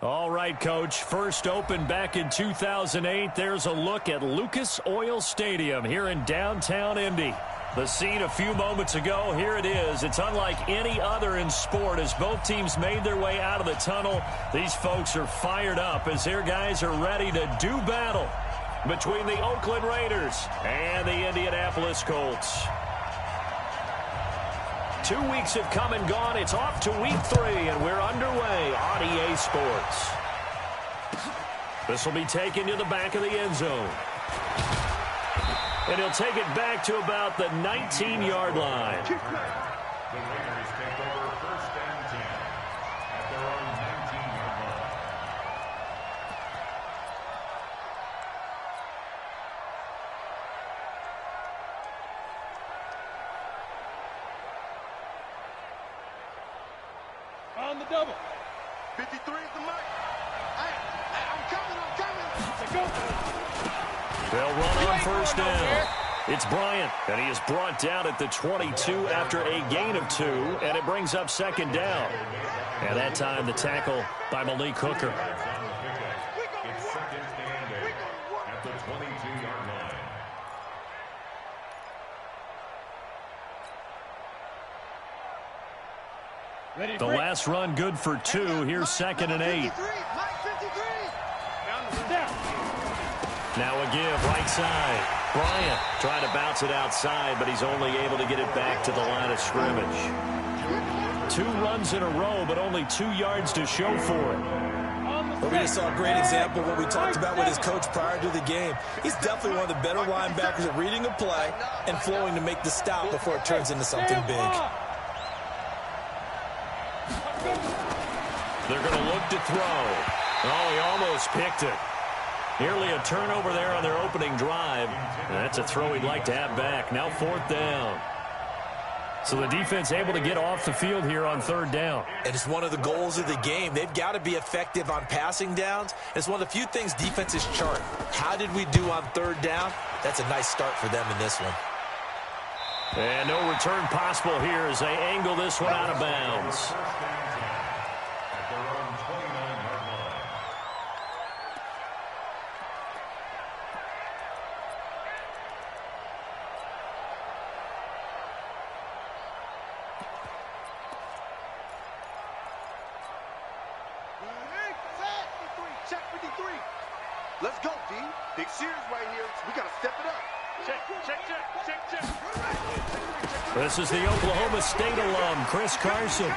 All right, Coach. First opened back in 2008. There's a look at Lucas Oil Stadium here in downtown Indy. The scene a few moments ago, here it is. It's unlike any other in sport as both teams made their way out of the tunnel. These folks are fired up as their guys are ready to do battle between the Oakland Raiders and the Indianapolis Colts. 2 weeks have come and gone. It's off to week 3, and we're underway on EA Sports. This will be taken to the back of the end zone. And he'll take it back to about the 19-yard line. The Raiders take over first and 10 at their own 19-yard line. On the double. 53 is the mic. I'm coming. They'll run on first down. It's Bryant, and he is brought down at the 22 after a gain of 2, and it brings up second down. And that time the tackle by Malik Hooker. It's second and 8 at the 22-yard line. The last run good for 2. Here's second and 8. Now a give, right side. Bryant trying to bounce it outside, but he's only able to get it back to the line of scrimmage. 2 runs in a row, but only 2 yards to show for it. Well, we just saw a great example of what we talked about with his coach prior to the game. He's definitely one of the better linebackers at reading a play and flowing to make the stop before it turns into something big. They're going to look to throw. Oh, he almost picked it. Nearly a turnover there on their opening drive. And that's a throw he'd like to have back. Now 4th down. So the defense able to get off the field here on 3rd down. And it's one of the goals of the game. They've got to be effective on passing downs. It's one of the few things defenses chart. How did we do on 3rd down? That's a nice start for them in this one. And no return possible here as they angle this one out of bounds. At their own 29-yard line. Check 53. Let's go, D. Big series right here. We got to step it up. Check. This is the Oklahoma State alum, Chris Carson.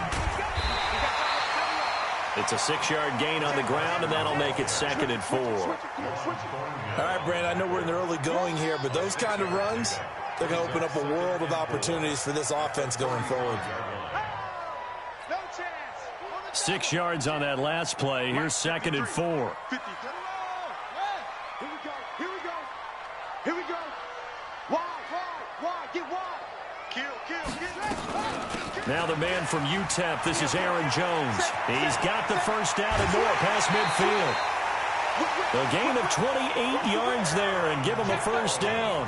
It's a 6-yard gain on the ground, and that'll make it 2nd and 4. All right, Brandon, I know we're in the early going here, but those kind of runs, they're going to open up a world of opportunities for this offense going forward. 6 yards on that last play. Here's 2nd and 4. Here we go. Wide. Get wide. Kill. Now the man from UTEP, this is Aaron Jones. He's got the first down and more past midfield. A gain of 28 yards there and give him a first down.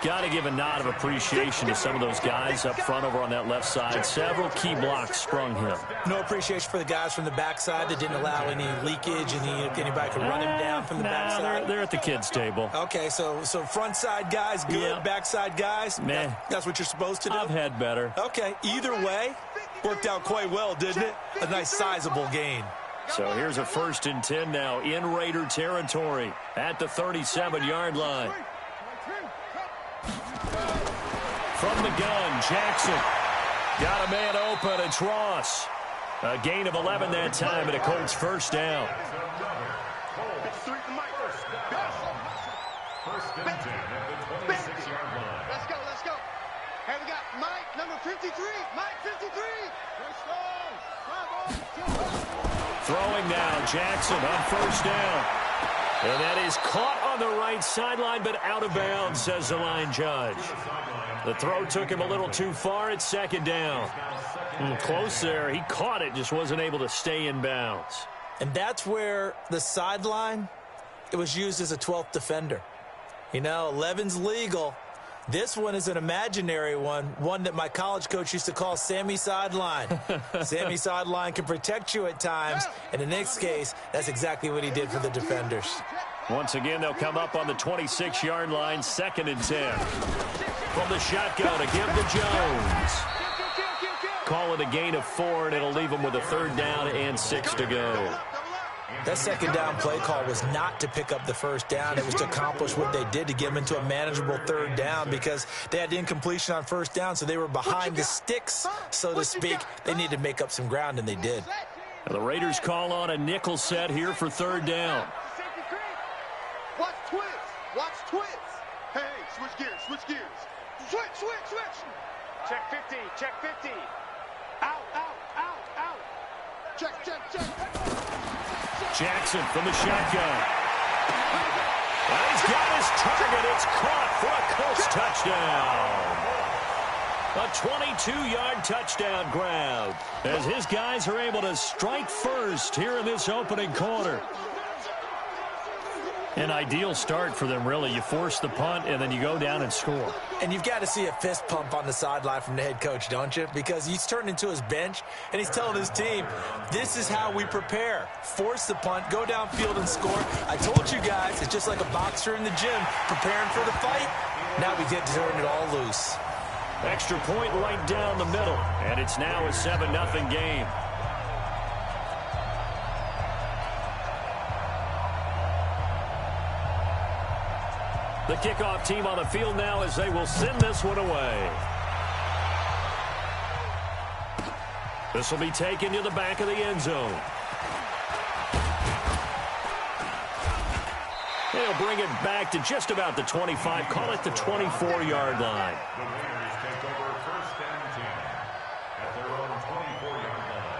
Got to give a nod of appreciation to some of those guys up front over on that left side. Several key blocks sprung him. No appreciation for the guys from the backside that didn't allow any leakage and anybody could run him down from the backside. They're at the kids' table. Okay, so front side guys good, Yeah. backside guys, Meh. that's what you're supposed to do? I've had better. Okay, either way, worked out quite well, didn't it? A nice sizable gain. So here's a 1st and 10 now in Raider territory at the 37-yard line. From the gun, Jackson. Got a man open. It's Ross. A gain of 11 that time, and a Colts first down. First and 10 at the 26-yard line. Let's go. Hey, we got Mike, number 53. Mike, 53. Throwing now, Jackson on first down. And that is caught on the right sideline, but out of bounds, says the line judge. The throw took him a little too far. It's 2nd down. Close there. He caught it, just wasn't able to stay in bounds. And that's where the sideline, it was used as a 12th defender. You know, 11's legal, This one is an imaginary one that my college coach used to call Sammy Sideline. Sammy Sideline can protect you at times, and in this case, that's exactly what he did for the defenders. Once again, they'll come up on the 26-yard line, 2nd and 10. From the shotgun, a give to Jones. Call it a gain of 4, and it'll leave them with a 3rd down and 6 to go. That 2nd down play call was not to pick up the 1st down. It was to accomplish what they did, to get them into a manageable 3rd down, because they had incompletion on 1st down, so they were behind the sticks, so to speak. They needed to make up some ground, and they did. The Raiders call on a nickel set here for 3rd down. Watch twist. Watch twist. Hey, switch gears. Switch gears. Switch. Check 50. Check 50. Out. Check. Jackson from the shotgun. And he's got his target. It's caught for a close touchdown. A 22-yard touchdown grab as his guys are able to strike first here in this opening quarter. An ideal start for them, really. You force the punt, and then you go down and score. And you've got to see a fist pump on the sideline from the head coach, don't you? Because he's turned into his bench, and he's telling his team, this is how we prepare. Force the punt, go downfield and score. I told you guys, it's just like a boxer in the gym preparing for the fight. Now we get to turn it all loose. Extra point right down the middle, and it's now a 7-0 game. The kickoff team on the field now as they will send this one away. This will be taken to the back of the end zone. They'll bring it back to just about the 25, call it the 24-yard line. The Raiders take over 1st and 10 at their own 24-yard line.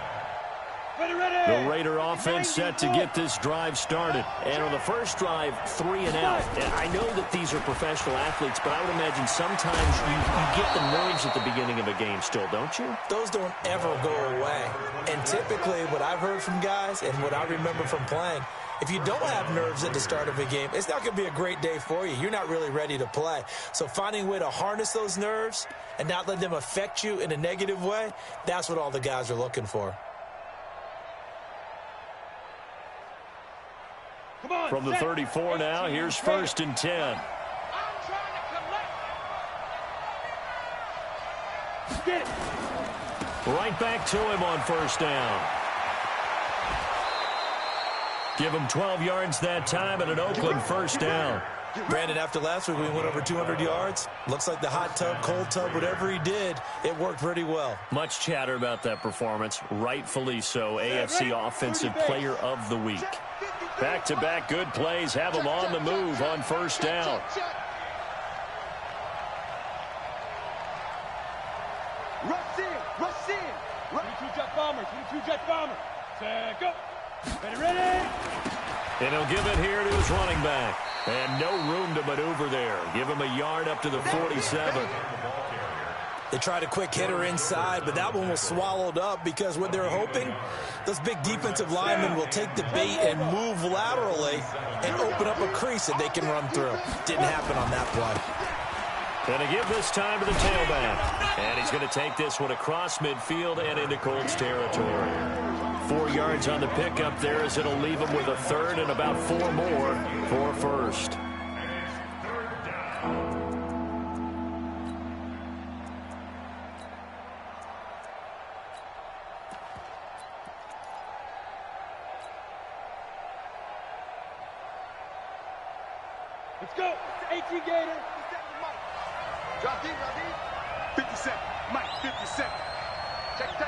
The Raider offense set to get this drive started. And on the first drive, 3 and out. And I know that these are professional athletes, but I would imagine sometimes you get the nerves at the beginning of a game still, don't you? Those don't ever go away. And typically what I've heard from guys and what I remember from playing, if you don't have nerves at the start of a game, it's not going to be a great day for you. You're not really ready to play. So finding a way to harness those nerves and not let them affect you in a negative way, that's what all the guys are looking for. From the 34 now, here's 1st and 10. Right back to him on 1st down. Give him 12 yards that time and an Oakland 1st down. Brandon, after last week, we went over 200 yards. Looks like the hot tub, cold tub, whatever he did, it worked pretty well. Much chatter about that performance, rightfully so. AFC Offensive Player of the Week. Back-to-back good plays have him on the move on 1st down. Rush in. 22-jet bomber. 22-jet bomber. Set, go. Ready. And he'll give it here to his running back. And no room to maneuver there. Give him a yard up to the 47. They tried a quick hitter inside, but that one was swallowed up because what they're hoping, those big defensive linemen will take the bait and move laterally and open up a crease that they can run through. Didn't happen on that play. Going to give this time to the tailback. And he's going to take this one across midfield and into Colts territory. 4 yards on the pickup there as it'll leave him with a 3rd and about 4 more for 1st. Let's go. 18 Gator. Drop deep. 50 seconds. Mike, 50 seconds. Check tight.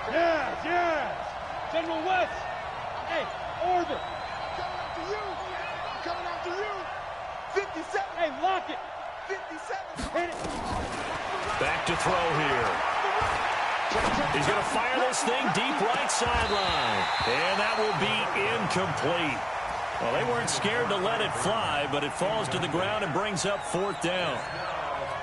Yes. General West. Hey, Order. Coming after you. 57. Hey, lock it. 57. Hit it. Back to throw here. He's going to fire this thing deep right sideline. And that will be incomplete. Well, they weren't scared to let it fly, but it falls to the ground and brings up 4th down.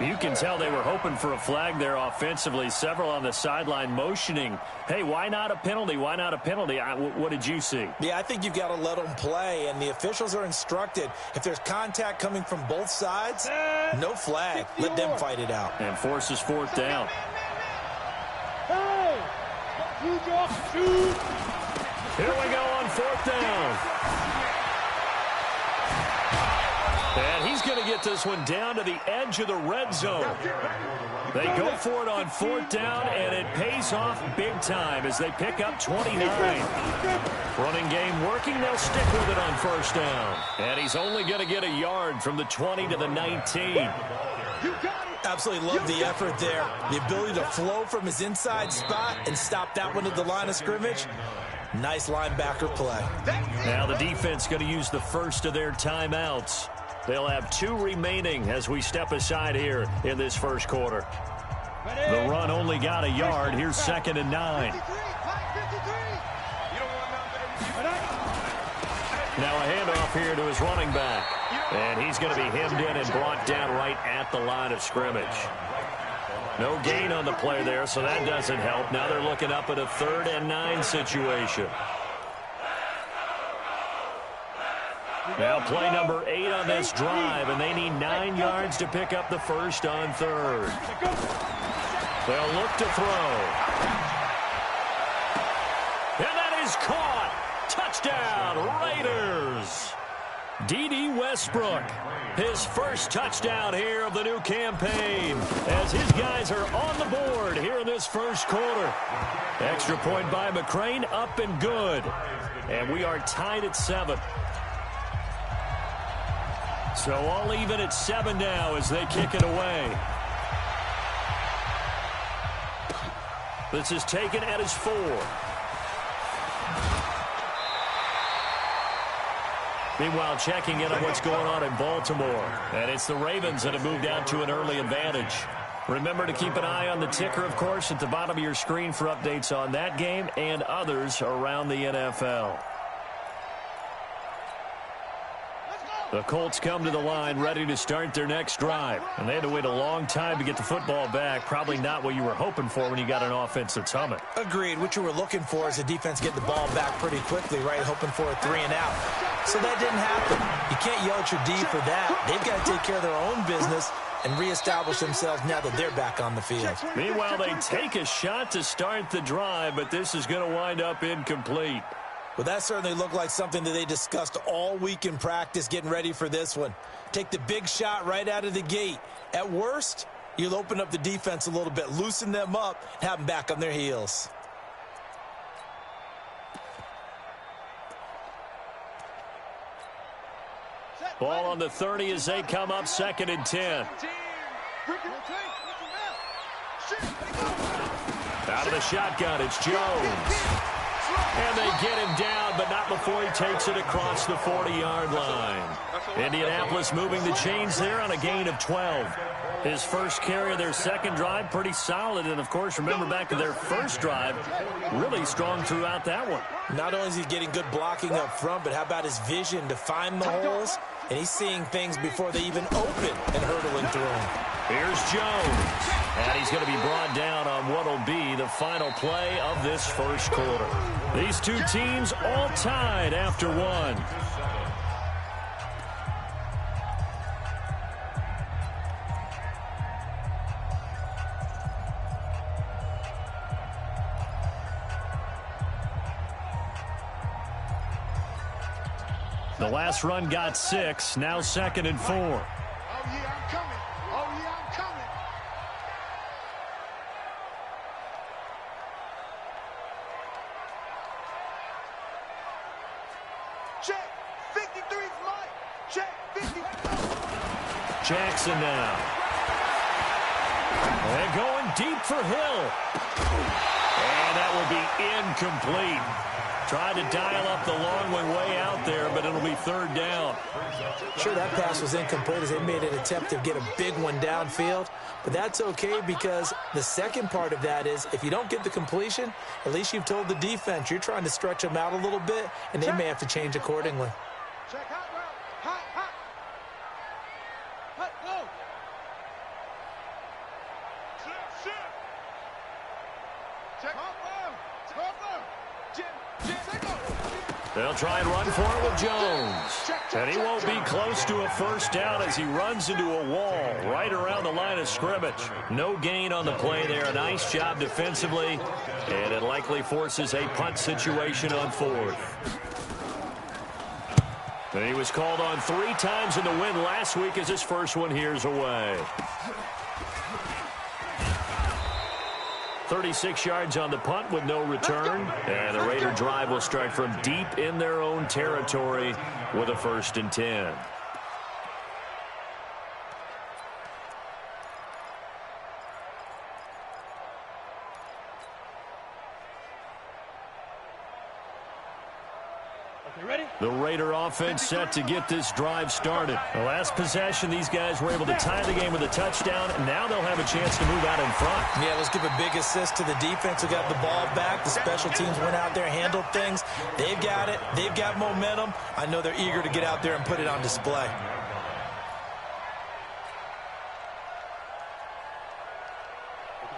You can tell they were hoping for a flag there offensively. Several on the sideline motioning, hey, why not a penalty? Why not a penalty? What did you see? Yeah, I think you've got to let them play, and the officials are instructed. If there's contact coming from both sides, No flag. Let them fight it out. And forces fourth down. Hey! Shoot! Here we go on fourth down. And he's going to get this one down to the edge of the red zone. They go for it on fourth down, and it pays off big time as they pick up 29. Running game working. They'll stick with it on first down. And he's only going to get a yard from the 20 to the 19. Absolutely love the effort there. The ability to flow from his inside spot and stop that one at the line of scrimmage. Nice linebacker play. Now the defense going to use the first of their timeouts. They'll have 2 remaining as we step aside here in this first quarter. The run only got a yard. Here's 2nd and 9. Now a handoff here to his running back. And he's going to be hemmed in and brought down right at the line of scrimmage. No gain on the play there, so that doesn't help. Now they're looking up at a 3rd and 9 situation. Now play number 8 on this drive, and they need 9 yards to pick up the first on 3rd. They'll look to throw. And that is caught. Touchdown, Raiders. D.D. Westbrook, his first touchdown here of the new campaign, as his guys are on the board here in this first quarter. Extra point by McCrane, up and good. And we are tied at 7. So all even at 7 now as they kick it away. This is taken at his 4. Meanwhile, checking in on what's going on in Baltimore. And it's the Ravens that have moved out to an early advantage. Remember to keep an eye on the ticker, of course, at the bottom of your screen for updates on that game and others around the NFL. The Colts come to the line ready to start their next drive. And they had to wait a long time to get the football back. Probably not what you were hoping for when you got an offense that's humming. Agreed. What you were looking for is the defense getting the ball back pretty quickly, right? Hoping for a 3 and out. So that didn't happen. You can't yell at your D for that. They've got to take care of their own business and reestablish themselves now that they're back on the field. Meanwhile, they take a shot to start the drive, but this is going to wind up incomplete. Well, that certainly looked like something that they discussed all week in practice getting ready for this one. Take the big shot right out of the gate. At worst, you'll open up the defense a little bit, loosen them up, and have them back on their heels. Ball on the 30 as they come up 2nd and 10. Out of the shotgun, it's Jones. And they get him down, but not before he takes it across the 40-yard line. Indianapolis moving the chains there on a gain of 12. His first carry of their second drive, pretty solid. And, of course, remember back to their first drive, really strong throughout that one. Not only is he getting good blocking up front, but how about his vision to find the holes? And he's seeing things before they even open and hurdling through them. Here's Jones. And he's going to be brought down on what will be the final play of this first quarter. These two teams all tied after 1. The last run got 6, now 2nd and 4. Oh, yeah, I'm coming. Oh, yeah, I'm coming. Check. 53's Mike. Check. 50. Jackson now. And going deep for Hill. And that will be incomplete. Tried to dial up the long way out there, but it'll be 3rd down. Sure, that pass was incomplete as they made an attempt to get a big one downfield, but that's okay because the second part of that is if you don't get the completion, at least you've told the defense you're trying to stretch them out a little bit, and they may have to change accordingly. Check hot route. Hot, hot. Hot, go. Shit. Check. Hot, Jim. Take off. They'll try and run for it with Jones. And he won't be close to a first down as he runs into a wall right around the line of scrimmage. No gain on the play there. A nice job defensively. And it likely forces a punt situation on fourth. And he was called on 3 times in the win last week as his first one here's away. 36 yards on the punt with no return. And the Raider drive will start from deep in their own territory with a 1st and 10. The Raider offense set to get this drive started. The last possession, these guys were able to tie the game with a touchdown. Now they'll have a chance to move out in front. Yeah, let's give a big assist to the defense who got the ball back. The special teams went out there, handled things. They've got it. They've got momentum. I know they're eager to get out there and put it on display.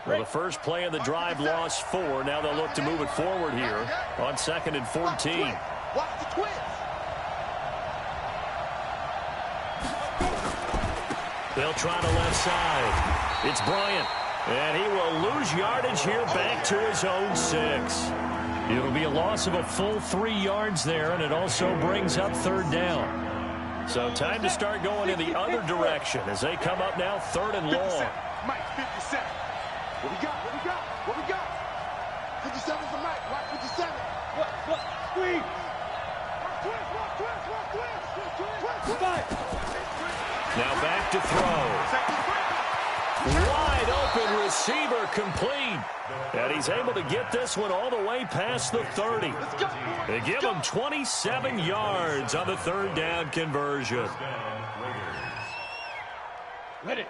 Well, the first play of the drive lost 4. Now they'll look to move it forward here on 2nd and 14. Watch the twist. They'll try the left side. It's Bryant. And he will lose yardage here back to his own 6. It'll be a loss of a full 3 yards there, and it also brings up 3rd down. So time to start going in the other direction as they come up now 3rd and long. Mike, 57. What we got? What we got? What we got? 57's the Mike. Watch 57. What? Squeeze. Now back to throw. Wide open receiver complete. And he's able to get this one all the way past the 30. They give him 27 yards on the 3rd down conversion. Ready.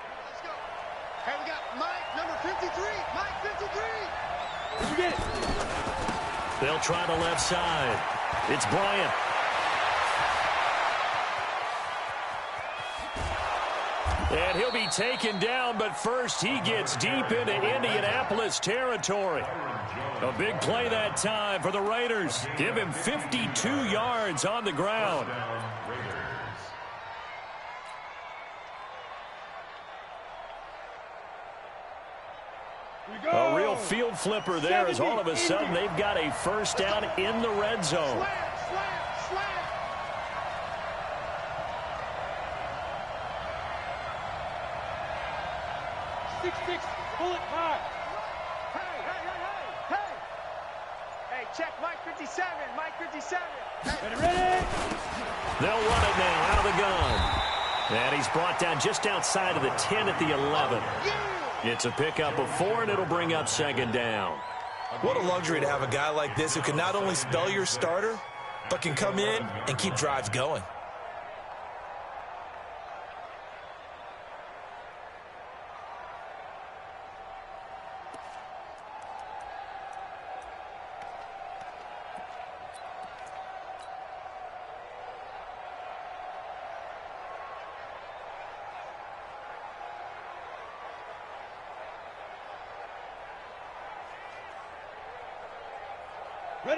Hey, we got Mike, number 53. Mike, 53. Did you get it? They'll try the left side. It's Bryant. And he'll be taken down, but first he gets deep into Indianapolis territory. A big play that time for the Raiders. Give him 52 yards on the ground. A real field flipper there as all of a sudden they've got a first down in the red zone. Slam. 6-6, pull it high. Hey, check Mike 57, Mike 57. Ready? They'll run it now out of the gun. And he's brought down just outside of the 10 at the 11. It's a pickup of 4, and it'll bring up 2nd down. What a luxury to have a guy like this who can not only spell your starter, but can come in and keep drives going.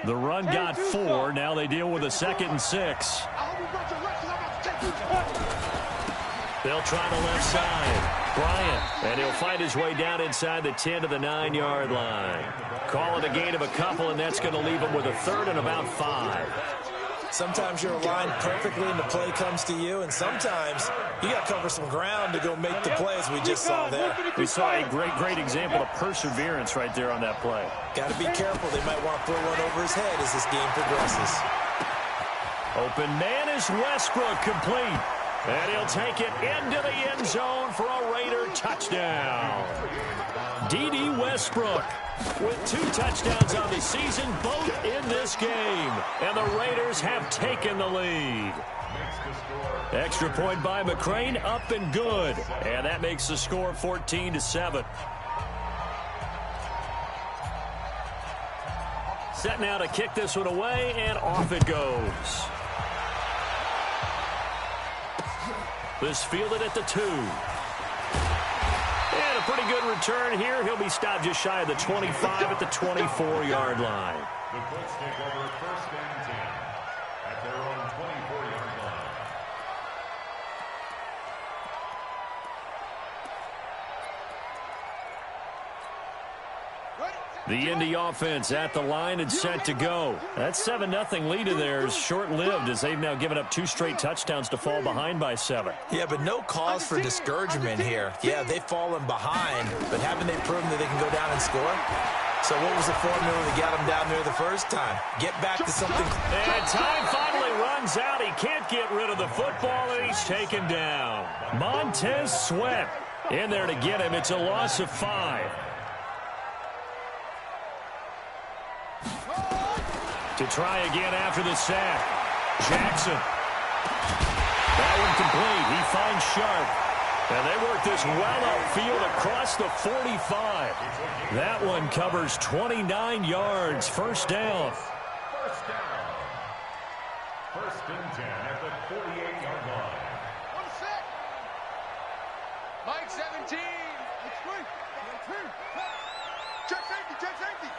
The run got 4. Now they deal with a 2nd and 6. They'll try the left side. Bryant. And he'll find his way down inside the 10 to the 9-yard line. Call it a gain of a couple, and that's going to leave him with a 3rd and about 5. Sometimes you're aligned perfectly and the play comes to you, and sometimes you got to cover some ground to go make the play, as we just saw there. We saw a great example of perseverance right there on that play. Got to be careful. They might want to throw one over his head as this game progresses. Open man is Westbrook, complete. And he'll take it into the end zone for a Raider touchdown. D.D. Westbrook with 2 touchdowns on the season, both in this game. And the Raiders have taken the lead. Extra point by McCrane, up and good. And that makes the score 14-7. Set now to kick this one away, and off it goes. This fielded at the 2. And a pretty good return here. He'll be stopped just shy of the 25 at the 24-yard line. The Colts take over 1st and 10. at their own 24-yard line. The Indy offense at the line and set to go. That 7-0 lead of theirs short-lived as they've now given up 2 straight touchdowns to fall behind by 7. Yeah, but no cause for discouragement here. Yeah, they've fallen behind, but haven't they proven that they can go down and score? So what was the formula that got them down there the first time? Get back to something. And time finally runs out. He can't get rid of the football, and he's taken down. Montez Sweat in there to get him. It's a loss of 5. To try again after the sack. Jackson. That one complete. He finds Sharp. And they work this well upfield across the 45. That one covers 29 yards. First down. First down. First and 10 at the 48-yard line. On the set. Mike 17. It's free. Check safety, check safety.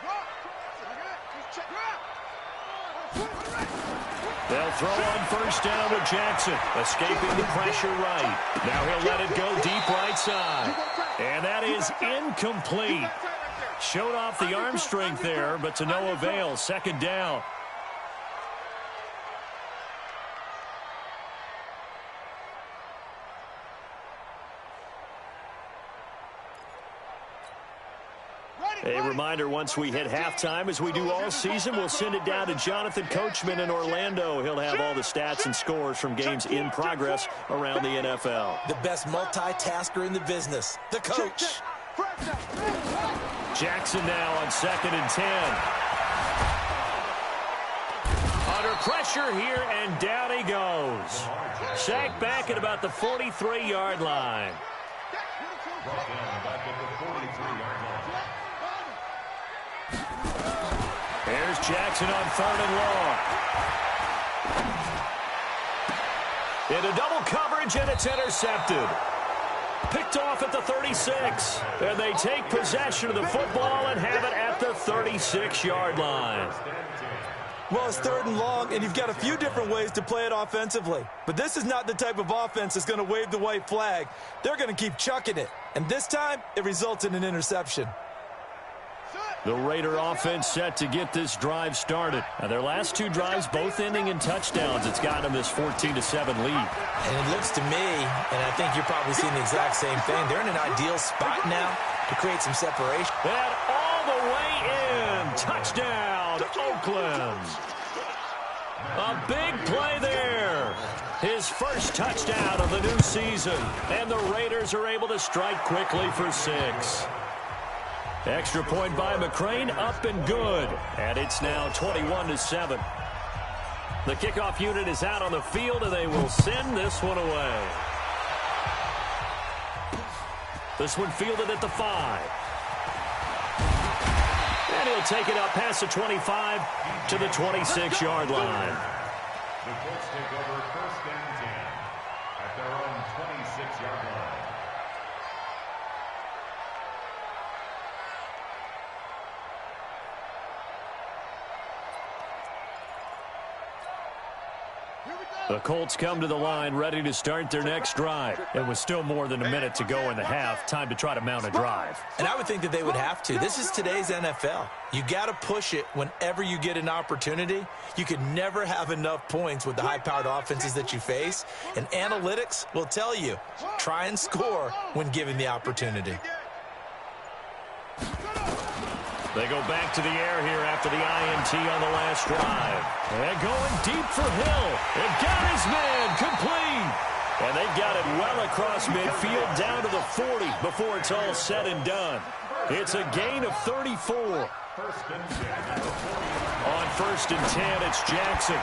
Drop. Check. Drop. They'll throw on first down with Jackson, escaping the pressure right. Now he'll let it go deep right side. And that is incomplete. Showed off the arm strength there, but to no avail. Second down. A reminder, once we hit halftime, as we do all season, we'll send it down to Jonathan Coachman in Orlando. He'll have all the stats and scores from games in progress around the NFL. The best multitasker in the business, the coach. Jackson now on 2nd and 10. Under pressure here, and down he goes. Sacked back at about the 43-yard line. Brought down back at the 43-yard line. Here's Jackson on 3rd and long. Into double coverage, and it's intercepted. Picked off at the 36. And they take possession of the football and have it at the 36-yard line. Well, it's 3rd and long, and you've got a few different ways to play it offensively. But this is not the type of offense that's going to wave the white flag. They're going to keep chucking it. And this time, it results in an interception. The Raider offense set to get this drive started. And their last 2 drives both ending in touchdowns. It's gotten them this 14-7 lead. And it looks to me, and I think you're probably seeing the exact same thing, they're in an ideal spot now to create some separation. And all the way in. Touchdown, Oakland. A big play there. His first touchdown of the new season. And the Raiders are able to strike quickly for 6. Extra point by McCrane, up and good. And it's now 21-7. The kickoff unit is out on the field, and they will send this one away. This one fielded at the 5. And he'll take it up past the 25 to the 26-yard line. The Colts take over 1st and 10 at their own 26-yard line. The Colts come to the line ready to start their next drive. And with still more than a minute to go in the half, time to try to mount a drive. And I would think that they would have to. This is today's NFL. You got to push it whenever you get an opportunity. You can never have enough points with the high-powered offenses that you face. And analytics will tell you, try and score when given the opportunity. They go back to the air here after the INT on the last drive. And going deep for Hill. And got his man complete. And they've got it well across midfield down to the 40 before it's all said and done. It's a gain of 34. On 1st and 10, it's Jackson.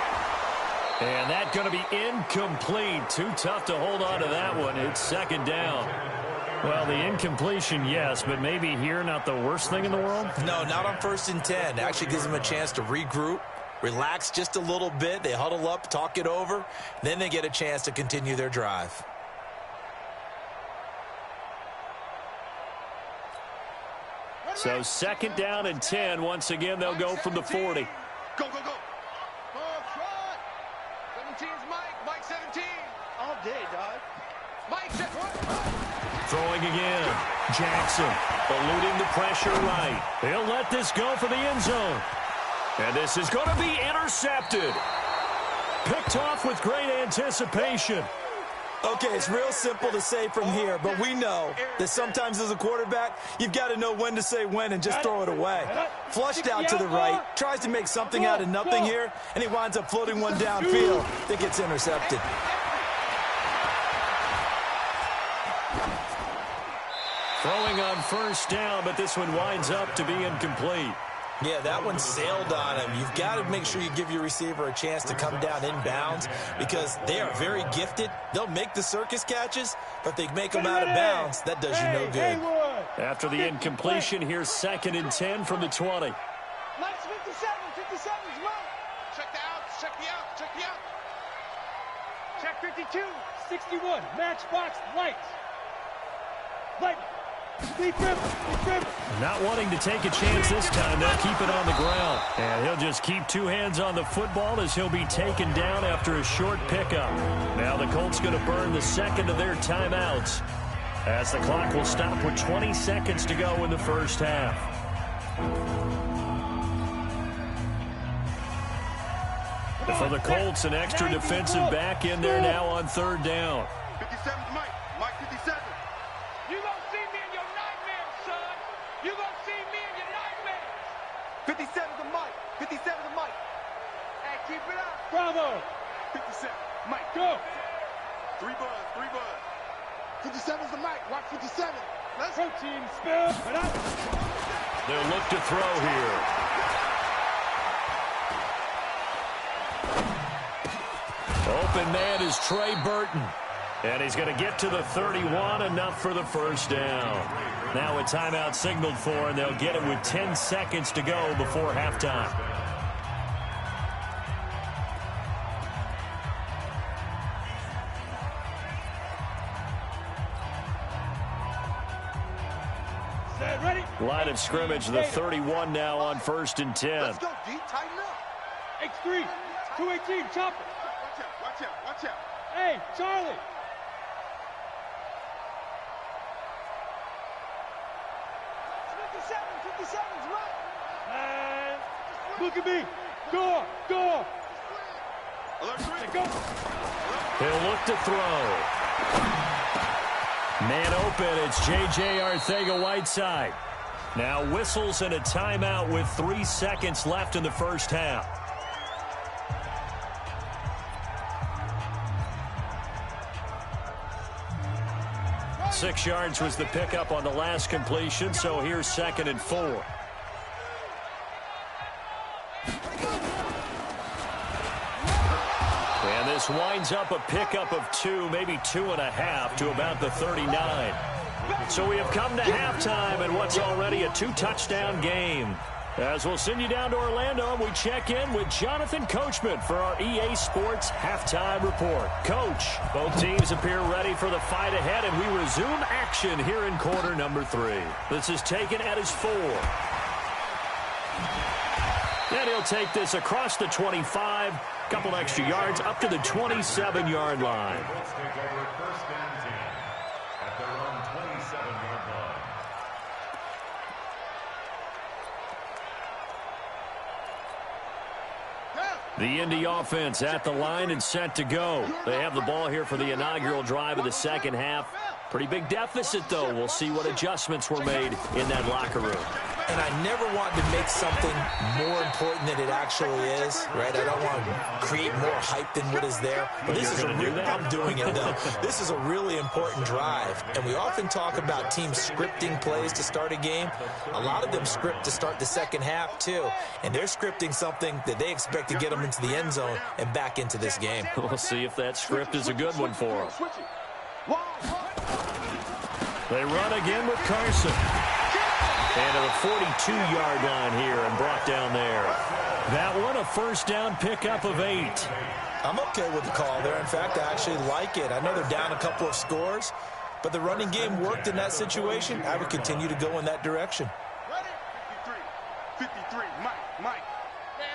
And that's going to be incomplete. Too tough to hold on to that one. It's 2nd down. Well, the incompletion, yes, but maybe here not the worst thing in the world? No, not on 1st and 10. It actually gives them a chance to regroup, relax just a little bit. They huddle up, talk it over. Then they get a chance to continue their drive. So 2nd down and 10. Once again, they'll go from the 40. Go, go, go. 17's Mike. Mike 17. All day, dog. Mike, Throwing again. Jackson eluding the pressure right. He'll let this go for the end zone. And this is going to be intercepted. Picked off with great anticipation. Okay, it's real simple to say from here, but we know that sometimes as a quarterback, you've got to know when to say when and just throw it away. Flushed out to the right, tries to make something out of nothing here, and he winds up floating one downfield that gets intercepted. Throwing on first down, but this one winds up to be incomplete. Yeah, that one sailed on him. You've got to make sure you give your receiver a chance to come down inbounds because they are very gifted. They'll make the circus catches, but if they make them out of bounds, that does you no good. After the incompletion, here's 2nd and 10 from the 20. Mike's 57. 57's Mike. check the outs. Check the outs. Check the outs. Check 52. 61. Matchbox lights. Light. Deep river. Deep river. Not wanting to take a chance this time, they'll keep it on the ground. And he'll just keep 2 hands on the football as he'll be taken down after a short pickup. Now the Colts going to burn the second of their timeouts as the clock will stop with 20 seconds to go in the first half. For the Colts, an extra defensive back in there now on 3rd down. 57's Mike. Mike 57. You gonna see me in your nightmares, son. You gonna see me in your nightmares. 57's the Mike. 57's the Mike. Hey, keep it up. Bravo. 57. Mike. Go. 3 buzz. 3 buzz. 57's the Mike. Watch 57. Let's go. Protein spill. And up. They'll look to throw here. Open man is Trey Burton. And he's going to get to the 31, enough for the first down. Now a timeout signaled for, and they'll get it with 10 seconds to go before halftime. Set, ready. Line of scrimmage, the 31 now on 1st and 10. Let's go, D. Tighten up. X3. 218. Chopper. Watch out. Watch out. Watch out. Hey, Charlie. Look at me. Go. Go. Alert 3. Go. He'll look to throw. Man open, it's J.J. Arcega-Whiteside. Now whistles and a timeout with 3 seconds left in the first half. Six yards was the pickup on the last completion, so here's 2nd and 4. And this winds up a pickup of 2, maybe 2.5 to about the 39. So we have come to halftime in what's already a 2-touchdown game. As we'll send you down to Orlando, and we check in with Jonathan Coachman for our EA Sports Halftime Report. Coach, both teams appear ready for the fight ahead, and we resume action here in quarter number 3. This is taken at his 4. And he'll take this across the 25, couple extra yards up to the 27-yard line. Colts take over 1st and 10 at their own 27-yard line. The Indy offense at the line and set to go. They have the ball here for the inaugural drive of the second half. Pretty big deficit, though. We'll see what adjustments were made in that locker room. And I never want to make something more important than it actually is, right? I don't want to create more hype than what is there. But this is I'm doing it, though. This is a really important drive. And we often talk about teams scripting plays to start a game. A lot of them script to start the second half, too. And they're scripting something that they expect to get them into the end zone and back into this game. We'll see if that script is a good one for them. They run again with Carson. And to the 42-yard line here and brought down there. That one a first down pickup of 8. I'm okay with the call there. In fact, I actually like it. I know they're down a couple of scores, but the running game worked in that situation. I would continue to go in that direction. 53, Mike. Man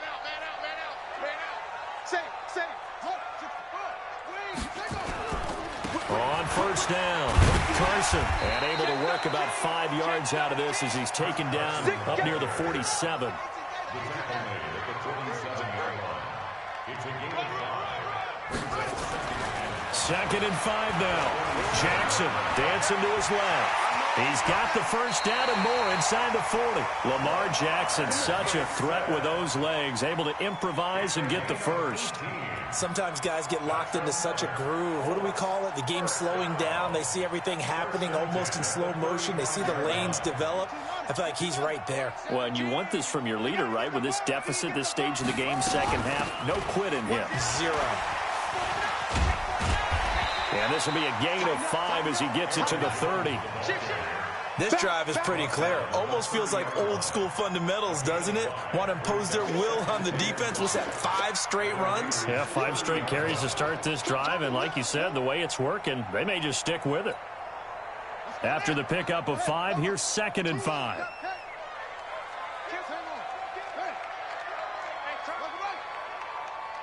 out, man out, man out, man out. Say, hold, first down. Carson, and able to work about 5 yards out of this as he's taken down up near the 47. The tackle made at the 47-yard line. It's a gain of 5. Second and 5 now. Jackson dancing to his left. He's got the first down and more inside the 40. Lamar Jackson, such a threat with those legs, able to improvise and get the first. Sometimes guys get locked into such a groove. What do we call it? The game's slowing down. They see everything happening almost in slow motion. They see the lanes develop. I feel like he's right there. Well, and you want this from your leader, right? With this deficit, this stage of the game, second half, no quit in him. 0. And this will be a gain of 5 as he gets it to the 30. This drive is pretty clear. Almost feels like old school fundamentals, doesn't it? Want to impose their will on the defense. What's that, 5 straight runs? Yeah, 5 straight carries to start this drive. And like you said, the way it's working, they may just stick with it. After the pickup of 5, here's second and 5.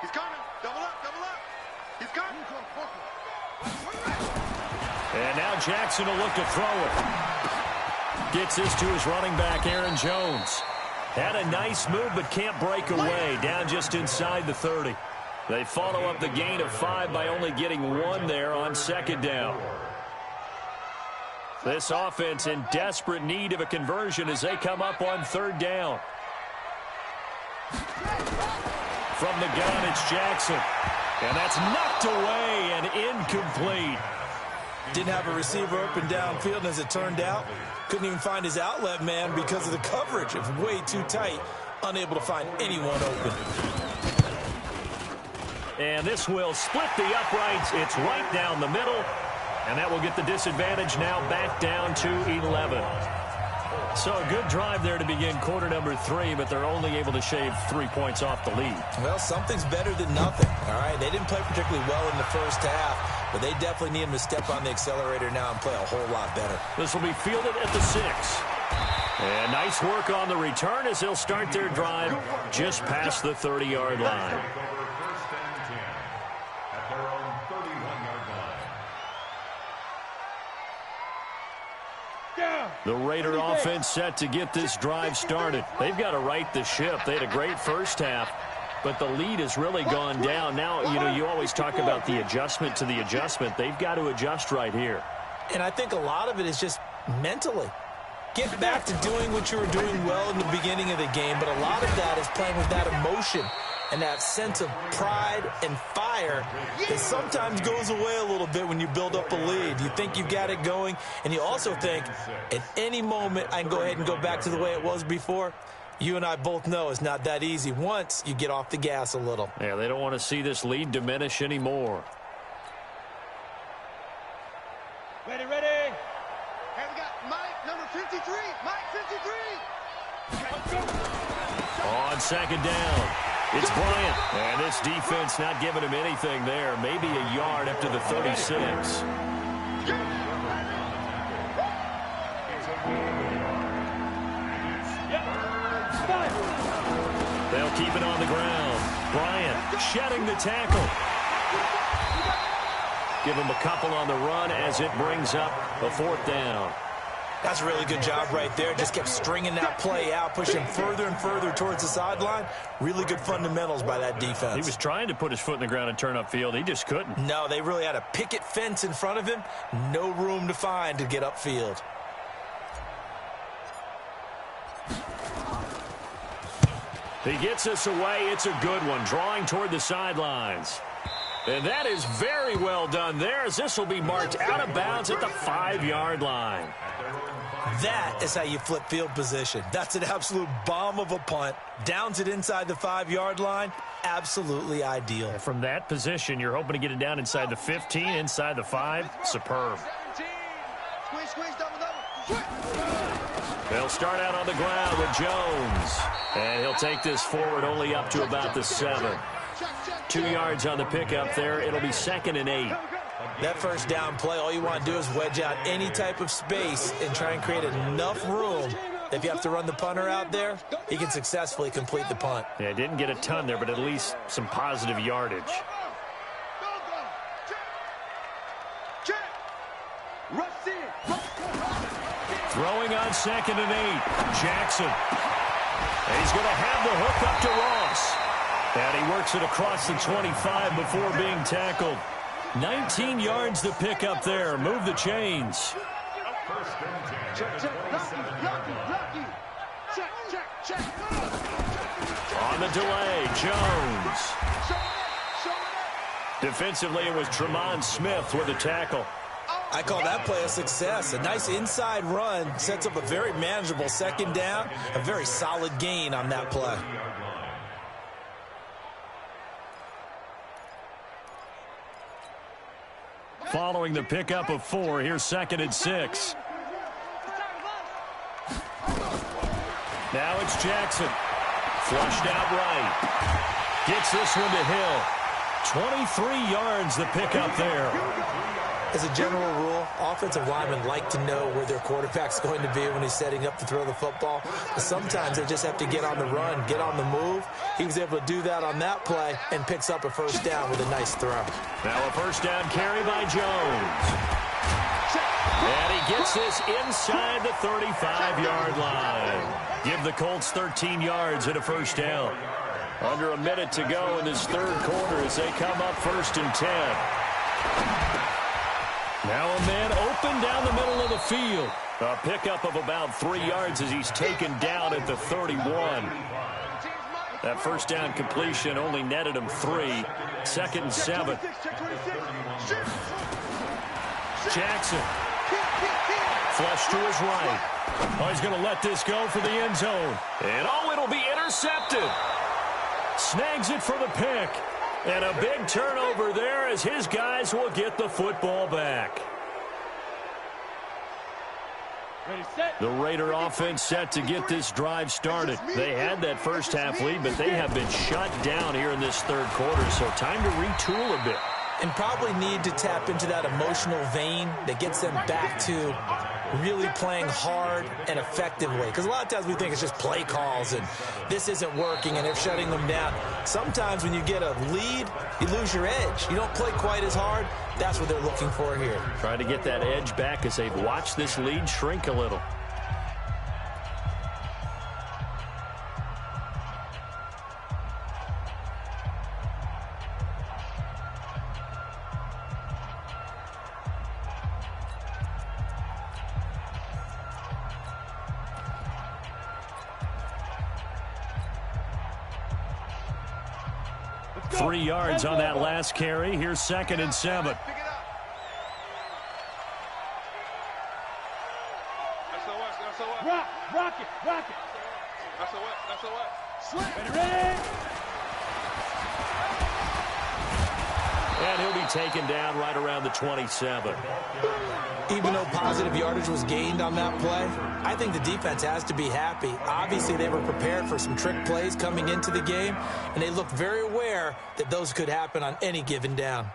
He's coming. Double up, double up. He's coming. And now Jackson will look to throw it. Gets this to his running back, Aaron Jones. Had a nice move, but can't break away. Down just inside the 30. They follow up the gain of 5 by only getting 1 there on second down. This offense in desperate need of a conversion as they come up on third down. From the gun, it's Jackson. And that's knocked away and incomplete. Didn't have a receiver open downfield, and as it turned out, couldn't even find his outlet man because of the coverage. It was way too tight, unable to find anyone open. And this will split the uprights. It's right down the middle, and that will get the disadvantage now back down to 11. So a good drive there to begin quarter number 3, but they're only able to shave 3 points off the lead. Well, something's better than nothing, all right? They didn't play particularly well in the first half, but they definitely need him to step on the accelerator now and play a whole lot better. This will be fielded at the 6. And nice work on the return as they'll start their drive just past the 30-yard line. First and 10 at their own 31-yard line. The Raider offense set to get this drive started. They've got to right the ship. They had a great first half, but the lead has really gone down. Now, you always talk about the adjustment to the adjustment. They've got to adjust right here. And I think a lot of it is just mentally. Get back to doing what you were doing well in the beginning of the game, but a lot of that is playing with that emotion and that sense of pride and fire that sometimes goes away a little bit when you build up a lead. You think you got it going, and you also think at any moment I can go ahead and go back to the way it was before. You and I both know it's not that easy once you get off the gas a little. Yeah, they don't want to see this lead diminish anymore. Ready, ready. Hey, we got Mike, number 53. Mike, 53. On second down, it's Bryant. And this defense not giving him anything there. Maybe a yard up to the 36. They'll keep it on the ground. Bryant shedding the tackle. Give him a couple on the run as it brings up a 4th down. That's a really good job right there. Just kept stringing that play out, pushing further and further towards the sideline. Really good fundamentals by that defense. He was trying to put his foot in the ground and turn upfield. He just couldn't. No, they really had a picket fence in front of him. No room to find to get upfield. He gets us away. It's a good one, drawing toward the sidelines. And that is very well done there, as this will be marked out of bounds at the 5-yard line. That is how you flip field position. That's an absolute bomb of a punt. Downs it inside the 5-yard line. Absolutely ideal. From that position, you're hoping to get it down inside the 15, inside the 5. Superb. Squeeze, double. They'll start out on the ground with Jones. And he'll take this forward only up to about the 7. 2 yards on the pickup there. It'll be 2nd and 8. That first down play, all you want to do is wedge out any type of space and try and create enough room. If you have to run the punter out there, he can successfully complete the punt. Yeah, didn't get a ton there, but at least some positive yardage. Rush in. Throwing on 2nd and 8. Jackson. And he's going to have the hook up to Ross. And he works it across the 25 before being tackled. 19 yards to pick up there. Move the chains. Check, check. Lucky. Check. On the delay, Jones. Show it up. Defensively, it was Tremont Smith with a tackle. I call that play a success. A nice inside run sets up a very manageable 2nd down. A very solid gain on that play. Following the pickup of 4, here's 2nd and 6. Now it's Jackson. Flushed out right. Gets this one to Hill. 23 yards the pickup there. As a general rule, offensive linemen like to know where their quarterback's going to be when he's setting up to throw the football. But sometimes they just have to get on the run, get on the move. He was able to do that on that play and picks up a 1st down with a nice throw. Now a 1st down carry by Jones. And he gets this inside the 35-yard line. Give the Colts 13 yards and a 1st down. Under a minute to go in this 3rd quarter as they come up 1st and 10. Now a man open down the middle of the field. A pickup of about 3 yards as he's taken down at the 31. That 1st down completion only netted him 3. 2nd and 7. Jackson. Flush to his right. Oh, he's going to let this go for the end zone. And it'll be intercepted. Snags it for the pick. And a big turnover there as his guys will get the football back. The Raider offense set to get this drive started. They had that 1st half lead, but they have been shut down here in this 3rd quarter, so time to retool a bit. And probably need to tap into that emotional vein that gets them back to really playing hard and effectively. Because a lot of times we think it's just play calls and this isn't working and they're shutting them down. Sometimes when you get a lead, you lose your edge. You don't play quite as hard. That's what they're looking for here. Trying to get that edge back as they've watched this lead shrink a little. Go. 3 yards on that last carry. Here's 2nd and 7. Rock it. That's a what? Ready? And he'll be taken down right around the 27. Even though positive yardage was gained on that play, I think the defense has to be happy. Obviously, they were prepared for some trick plays coming into the game, and they looked very aware that those could happen on any given down.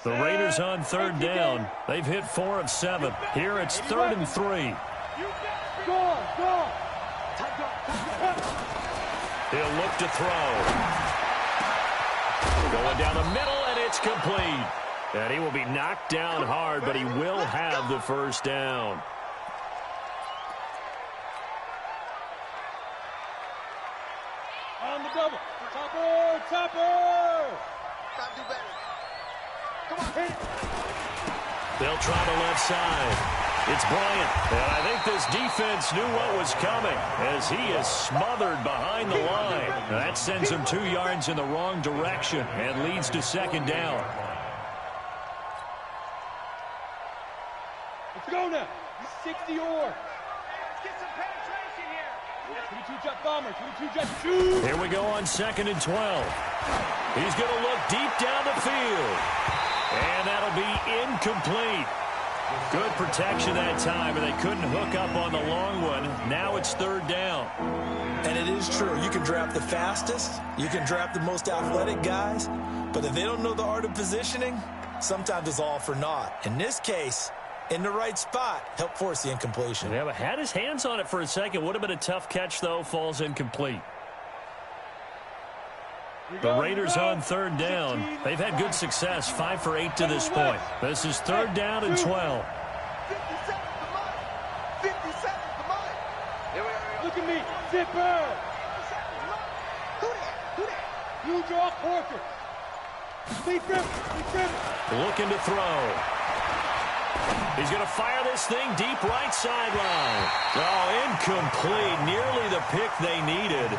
The Raiders on 3rd down. They've hit 4 of 7. Here it's 3rd and 3. Go. He'll look to throw. Going down the middle, and it's complete. And he will be knocked down hard, but he will have the 1st down. On the double. Topper. Gotta do better. Come on, hit it. They'll try the left side. It's Bryant. And I think this defense knew what was coming as he is smothered behind the line. That sends him 2 yards in the wrong direction and leads to 2nd down. Let's go now. 60 or. Get some penetration here. 22 jet bomber. 22 jet shoot. Here we go on 2nd and 12. He's going to look deep down the field. And that'll be incomplete. Good protection that time, and they couldn't hook up on the long one. Now it's 3rd down. And it is true. You can draft the fastest. You can draft the most athletic guys. But if they don't know the art of positioning, sometimes it's all for naught. In this case, in the right spot, helped force the incompletion. Yeah, but had his hands on it for a second. Would have been a tough catch, though. Falls incomplete. The Raiders on third down. They've had good success, 5 for 8 to this point. This is third down and 12. 50 seconds to mine. 50 seconds to mine. Here we are. Look at me. Zipper. Who that? You draw Porter. Lead them. Looking to throw. He's going to fire this thing deep right sideline. Oh, incomplete. Nearly the pick they needed.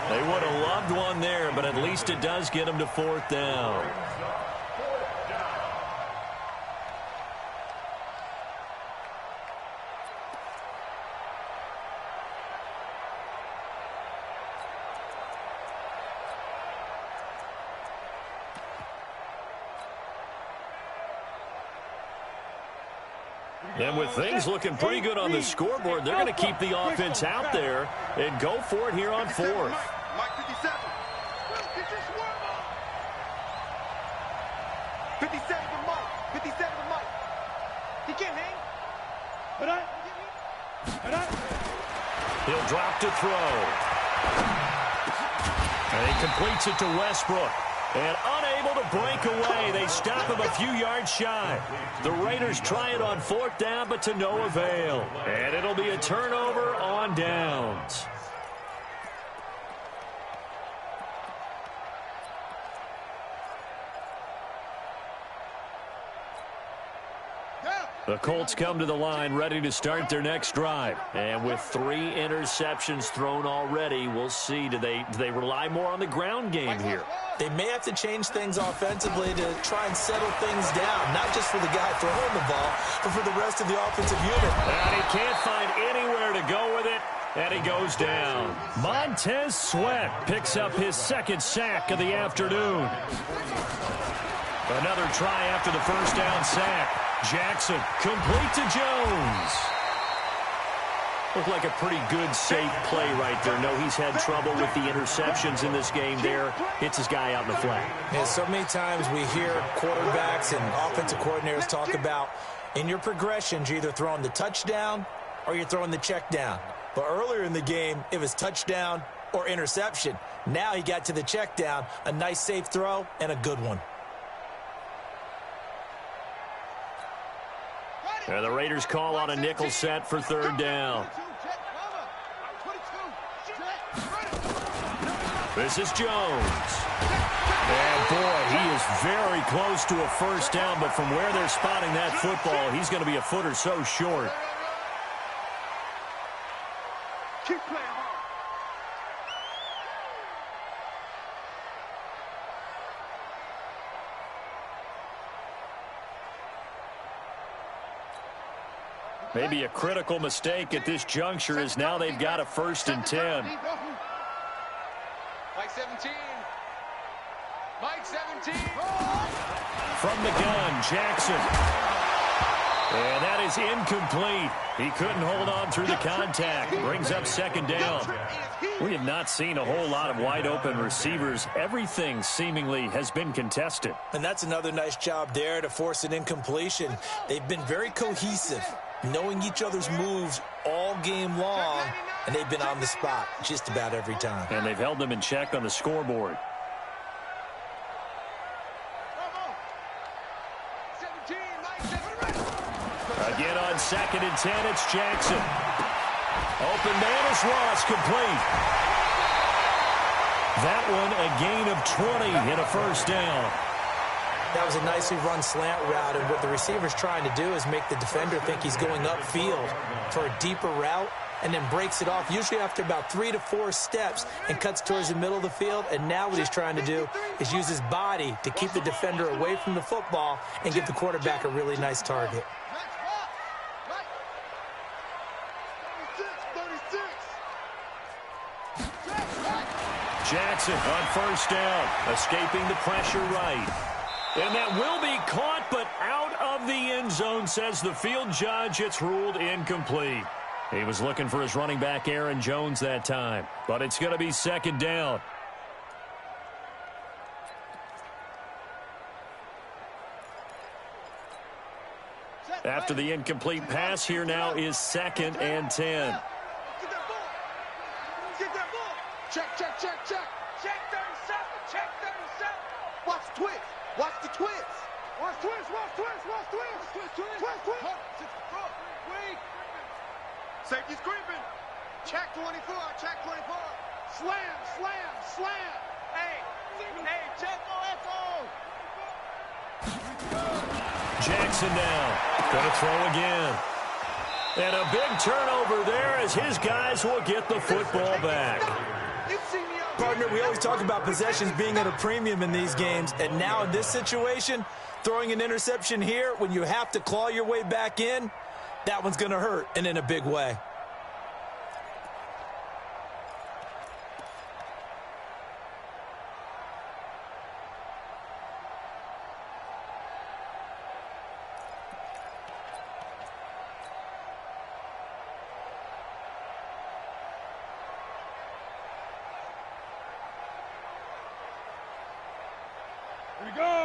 They would have loved one there, but at least it does get them to fourth down. And with things looking pretty good on the scoreboard, they're going to keep the offense out there and go for it here on fourth. Mike 57. 57 to Mike. 57 to Mike. He can't hang. He'll drop to throw. And he completes it to Westbrook. And unable to break away, they stop him a few yards shy. The Raiders try it on fourth down, but to no avail. And it'll be a turnover on downs. The Colts come to the line ready to start their next drive. And with 3 interceptions thrown already, we'll see. Do they rely more on the ground game here? They may have to change things offensively to try and settle things down, not just for the guy throwing the ball, but for the rest of the offensive unit. And he can't find anywhere to go with it, and he goes down. Montez Sweat picks up his second sack of the afternoon. Another try after the first down sack. Jackson complete to Jones. Looked like a pretty good, safe play right there. No, he's had trouble with the interceptions in this game there. Hits his guy out in the flat. Yeah, so many times we hear quarterbacks and offensive coordinators talk about in your progressions, you're either throwing the touchdown or you're throwing the check down. But earlier in the game, it was touchdown or interception. Now he got to the check down, a nice safe throw, and a good one. And the Raiders call on a nickel set for third down. This is Jones. And boy, he is very close to a first down, but from where they're spotting that football, he's going to be a foot or so short. Keep playing hard. Maybe a critical mistake at this juncture is now they've got a 1st and 10. Mike 17. Mike 17. From the gun, Jackson. And that is incomplete. He couldn't hold on through the contact. Brings up second down. We have not seen a whole lot of wide-open receivers. Everything seemingly has been contested. And that's another nice job there to force an incompletion. They've been very cohesive, knowing each other's moves all game long, and they've been on the spot just about every time. And they've held them in check on the scoreboard. Again on 2nd and 10, it's Jackson. Open man is Ross, complete. That one a gain of 20 and a first down. That was a nicely run slant route, and what the receiver's trying to do is make the defender think he's going upfield for a deeper route, and then breaks it off, usually after about 3 to 4 steps, and cuts towards the middle of the field. And now what he's trying to do is use his body to keep the defender away from the football and give the quarterback a really nice target. Jackson on first down, escaping the pressure right. And that will be caught, but out of the end zone, says the field judge. It's ruled incomplete. He was looking for his running back, Aaron Jones, that time. But it's going to be second down. After the incomplete pass, here now is 2nd and 10. Get that ball. Get that ball. Check, check, check, check. Check 37. Check 37. Watch the twist. Watch the twist. Watch twist. Watch twist. Watch twist. Twist, twist. Twist, twist. Wait. Safety's creeping. Check 24. Check 24. Slam, slam, slam. Hey, check OSO. Jackson now. Going to throw again. And a big turnover there as his guys will get the football back. Partner, we always talk about possessions being at a premium in these games, and now in this situation, throwing an interception here when you have to claw your way back in, that one's going to hurt, and in a big way.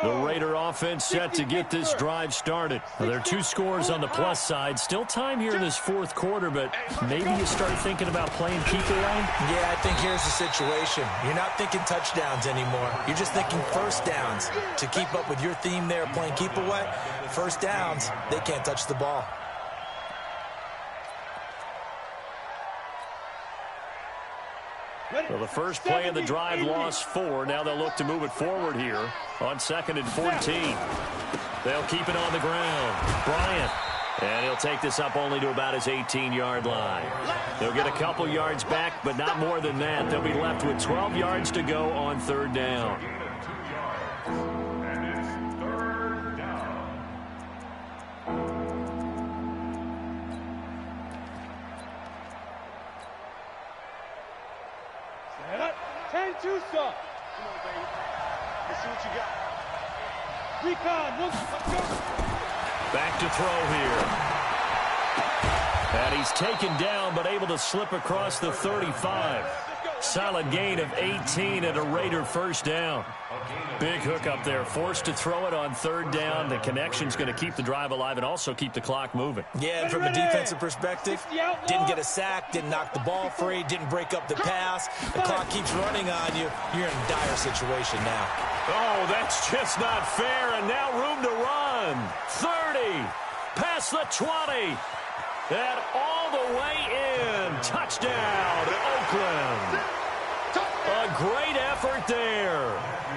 The Raider offense set to get this drive started. Well, there are 2 scores on the plus side. Still time here in this 4th quarter, but maybe you start thinking about playing keep away? Yeah, I think here's the situation. You're not thinking touchdowns anymore. You're just thinking first downs. To keep up with your theme there, playing keep away, first downs, they can't touch the ball. Well, the first play of the drive lost 4. Now they'll look to move it forward here on 2nd and 14. They'll keep it on the ground. Bryant. And he'll take this up only to about his 18-yard line. They'll get a couple yards back, but not more than that. They'll be left with 12 yards to go on 3rd down. And it's 3rd down. 10-2 sub. Come on, baby. Let's see what you got. Recon. Let's go. Back to throw here. And he's taken down, but able to slip across the 35. Solid gain of 18 and a Raider first down. Big hook up there. Forced to throw it on 3rd down. The connection's going to keep the drive alive and also keep the clock moving. Yeah, and from a defensive perspective, didn't get a sack, didn't knock the ball free, didn't break up the pass. The clock keeps running on you. You're in a dire situation now. Oh, that's just not fair, and now room to run. 30, past the 20, and all the way in. Touchdown, Oakland. A great effort there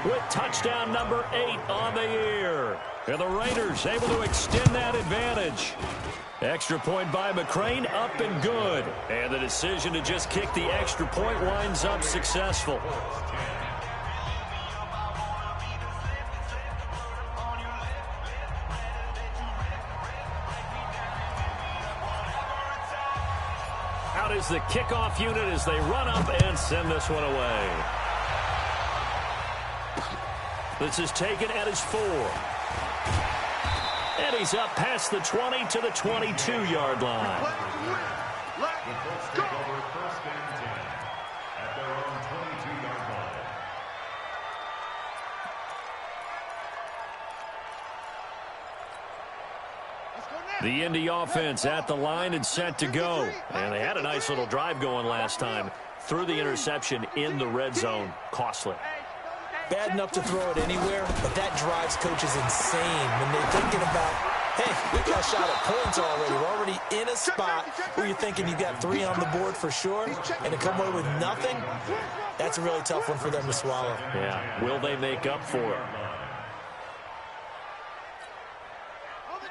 with touchdown number 8 on the year. And the Raiders able to extend that advantage. Extra point by McCrane, up and good. And the decision to just kick the extra point winds up successful. Out is the kickoff unit as they run up and send this one away. This is taken at his 4. And he's up past the 20 to the 22-yard line. The Colts take over 1st and 10 at their own 22-yard line. The Indy offense at the line and set to go. And they had a nice little drive going last time. Threw the interception in the red zone. Costly. Bad enough to throw it anywhere, but that drives coaches insane when they're thinking about, hey, we've got a shot at points already. We're already in a spot where you're thinking you got 3 on the board for sure, and to come away with nothing, that's a really tough one for them to swallow. Yeah, will they make up for it?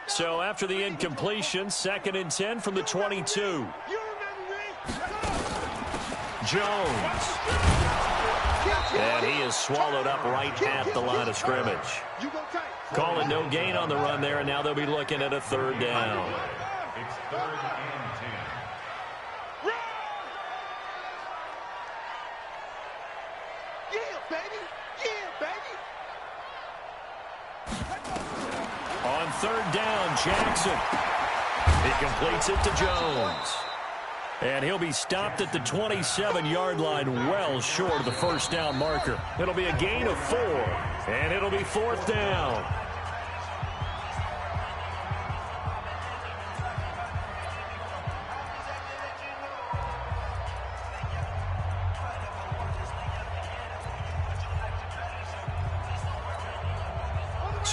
So after the incompletion, 2nd and 10 from the 22. Jones. And he is swallowed up right at the line of scrimmage. Calling no gain on the run there, and now they'll be looking at a 3rd down. It's 3rd and 10. Yeah, baby. Yeah, baby. On 3rd down, Jackson. He completes it to Jones. And he'll be stopped at the 27-yard line, well short of the first down marker. It'll be a gain of 4, and it'll be 4th down.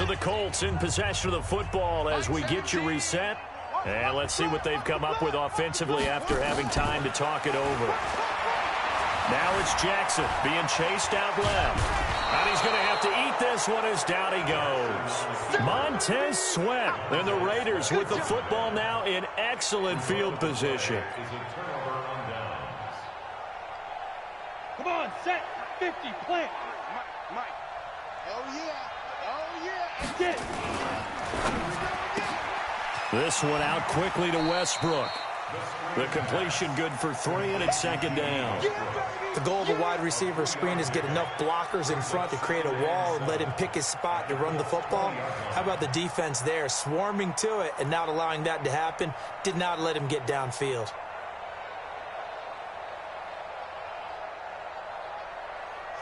So the Colts in possession of the football as we get you reset. And let's see what they've come up with offensively after having time to talk it over. Now it's Jackson being chased out left. And he's going to have to eat this one as down he goes. Montez Sweat and the Raiders with the football now in excellent field position. Come on, set, 50, plant. Mike. Oh, yeah. Oh, yeah. Get it. This one out quickly to Westbrook. The completion good for 3, and it's second down. The goal of a wide receiver screen is get enough blockers in front to create a wall and let him pick his spot to run the football. How about the defense there, swarming to it and not allowing that to happen? Did not let him get downfield.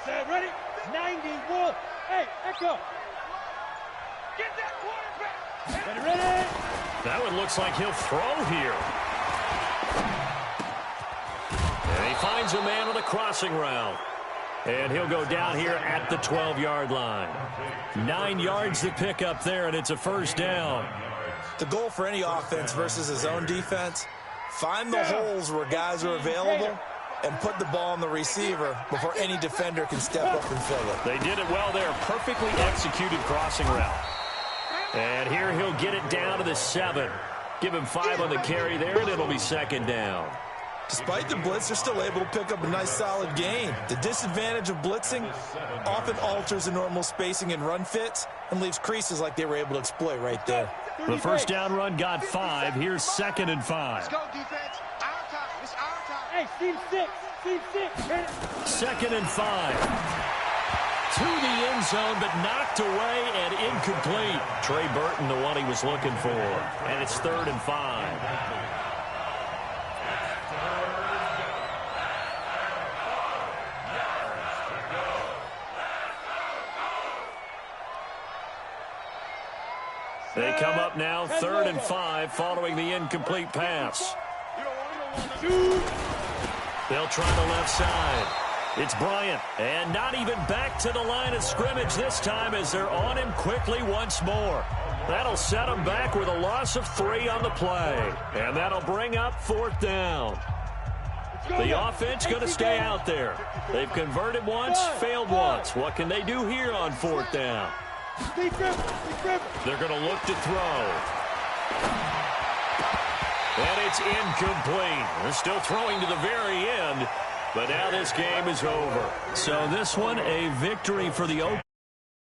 Set, ready? 90, Wolf. Hey, Echo. Get that quarterback. Ready? That one looks like he'll throw here. And he finds a man on the crossing route. And he'll go down here at the 12-yard line. 9 yards to pick up there, and it's a first down. The goal for any offense versus his own defense, find the holes where guys are available and put the ball on the receiver before any defender can step up and fill it. They did it well there. Perfectly executed crossing route. And here he'll get it down to the 7. Give him 5 on the carry there, and it'll be second down. Despite the blitz, they're still able to pick up a nice, solid gain. The disadvantage of blitzing often alters the normal spacing and run fits and leaves creases like they were able to exploit right there. The first down run got 5. Here's second and 5. Let's go, defense. Our time. It's our time. Hey, team 6. Team 6. Hit it. Second and 5. To the end zone, but knocked away and incomplete. Trey Burton, the one he was looking for. And it's 3rd and 5. They come up now 3rd and 5 following the incomplete pass. They'll try the left side. It's Bryant, and not even back to the line of scrimmage this time as they're on him quickly once more. That'll set him back with a loss of 3 on the play, and that'll bring up 4th down. The offense going to stay out there. They've converted once, failed once. What can they do here on 4th down? They're going to look to throw. And it's incomplete. They're still throwing to the very end. But now this game is over. So this one, a victory for the Oakland.